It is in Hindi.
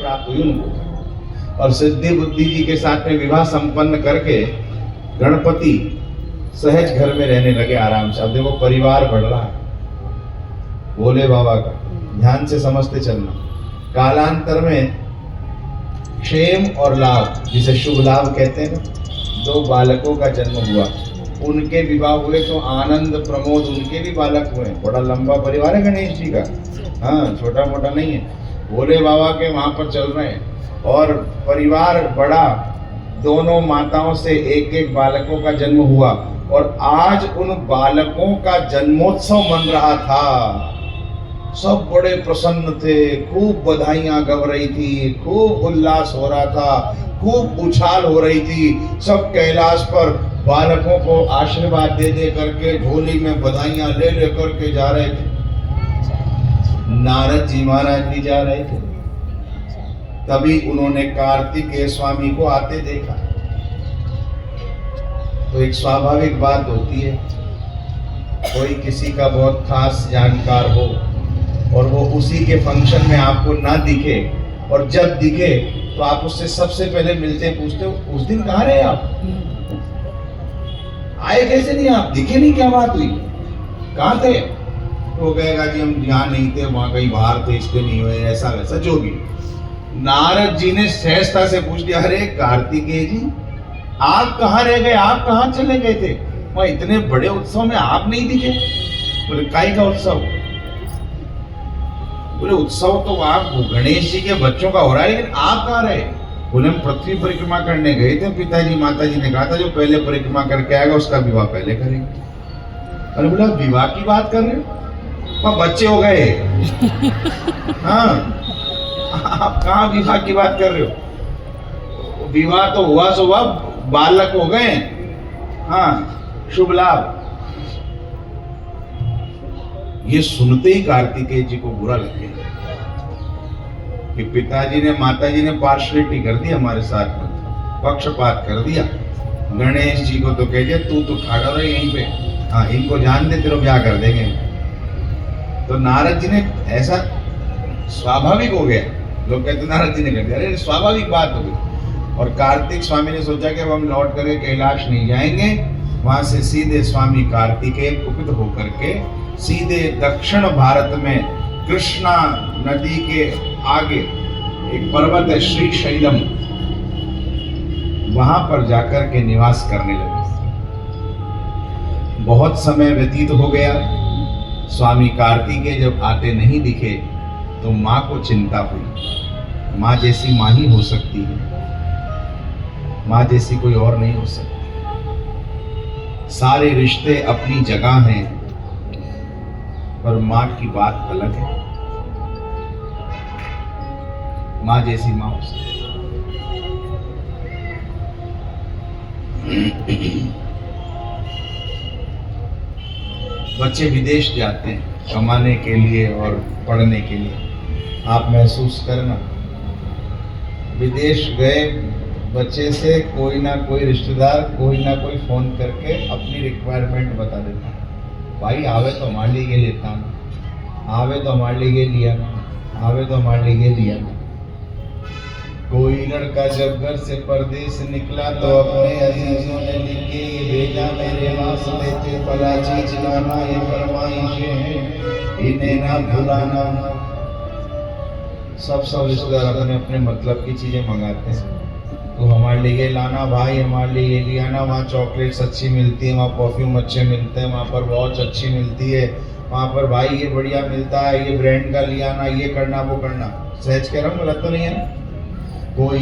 प्राप्त हुई उनको। और सिद्धि बुद्धि जी के साथ में विवाह संपन्न करके गणपति सहज घर में रहने लगे आराम से। अब देखो परिवार बढ़ रहा है भोले बाबा का, ध्यान से समझते चलना। कालांतर में क्षेम और लाभ, जिसे शुभ लाभ कहते हैं, दो बालकों का जन्म हुआ। उनके विवाह हुए तो आनंद प्रमोद, उनके भी बालक हुए। बड़ा लंबा परिवार है गणेश जी का, हाँ छोटा मोटा नहीं है। भोले बाबा के वहां पर चल रहे हैं और परिवार बड़ा, दोनों माताओं से एक एक बालकों का जन्म हुआ। और आज उन बालकों का जन्मोत्सव मन रहा था। सब बड़े प्रसन्न थे, खूब बधाइयां गव रही थी, खूब उल्लास हो रहा था, खूब उछाल हो रही थी। सब कैलाश पर बालकों को आशीर्वाद दे दे करके झोली में बधाइयां ले ले करके जा रहे थे। नारद जी महाराज भी जा रहे थे। तभी उन्होंने कार्तिकेय स्वामी को आते देखा। तो एक स्वाभाविक बात होती है, कोई किसी का बहुत खास जानकार हो और वो उसी के फंक्शन में आपको ना दिखे, और जब दिखे तो आप उससे सबसे पहले मिलते पूछते हो उस दिन कहाँ रहे आप, आए कैसे नहीं, आप दिखे नहीं, क्या बात हुई, कहाँ थे? तो कहेगा जी हम यहाँ नहीं थे, वहां कहीं बाहर थे, इसलिए नहीं हुए, ऐसा वैसा जो भी। नारद जी ने सहजता से पूछ दिया, अरे कार्तिकेय जी आप कहाँ रह गए, आप कहाँ चले गए थे? वहां इतने बड़े उत्सव में आप नहीं दिखे। बोले काहे का उत्सव? बोले उत्सव तो आप गणेश जी के बच्चों का हो रहा है, लेकिन आप कहाँ रहे? बोले हम पृथ्वी परिक्रमा करने गए थे, पिताजी माताजी ने कहा था जो पहले परिक्रमा करके आएगा उसका विवाह पहले करेंगे। अरे बोला विवाह की बात कर रहे हो, बच्चे हो गए। हाँ आप कहाँ विवाह की बात कर रहे हो? विवाह तो हुआ सो हुआ, बालक हो गए। हाँ शुभ लाभ। ये सुनते ही कार्तिकेय जी को बुरा लग गया कि पिताजी ने माताजी ने पार्शलिटी कर दी हमारे साथ में, पक्षपात कर दिया। गणेश जी को तो कह दिया तू तो खड़ा रहे यहीं पे, हाँ इनको जान दे तेरे ब्याह कर देंगे। तो नारद जी ने ऐसा स्वाभाविक हो गया, लोग कहते नारद जी ने कर दिया, अरे स्वाभाविक बात हो गई। और कार्तिक स्वामी ने सोचा कि अब हम लौट करके कैलाश नहीं जाएंगे, वहां से सीधे स्वामी कार्तिकेय कुपित होकर के सीधे दक्षिण भारत में कृष्णा नदी के आगे एक पर्वत है श्री शैलम, वहां पर जाकर के निवास करने लगे। बहुत समय व्यतीत हो गया, स्वामी कार्तिकेय जब आते नहीं दिखे तो मां को चिंता हुई। मां जैसी मां ही हो सकती है, मां जैसी कोई और नहीं हो सकती। सारे रिश्ते अपनी जगह हैं, पर मां की बात अलग है। मां जैसी मां हो सकती। बच्चे विदेश जाते हैं कमाने के लिए और पढ़ने के लिए। आप महसूस करना, विदेश गए बच्चे से कोई ना कोई रिश्तेदार कोई ना कोई फोन करके अपनी रिक्वायरमेंट बता देता है, भाई आवे तो हमारे लिए लेता ना, आवे तो हमारे लिए लिया ना, आवे तो हमारे लिए लिया ना। कोई लड़का जब घर से परदेश निकला तो अपने अजीजों ने लिख के ये भेजा, मेरे वास्ते ते भला चीज लाना, ये फरमाइशें हैं इन्हें ना भुलाना। सब रिश्तेदार अपने अपने मतलब की चीजें मंगाते हैं। तो हमारे लिए लाना भाई, हमारे लिए ये ले आना, वहाँ चॉकलेट्स अच्छी मिलती है, वहाँ परफ्यूम अच्छे मिलते हैं, वहाँ पर वॉच अच्छी मिलती है, वहाँ पर भाई ये बढ़िया मिलता है, ये ब्रांड का ले आना, ये करना वो करना। सहज कह रहा हूँ, गलत तो नहीं है ना?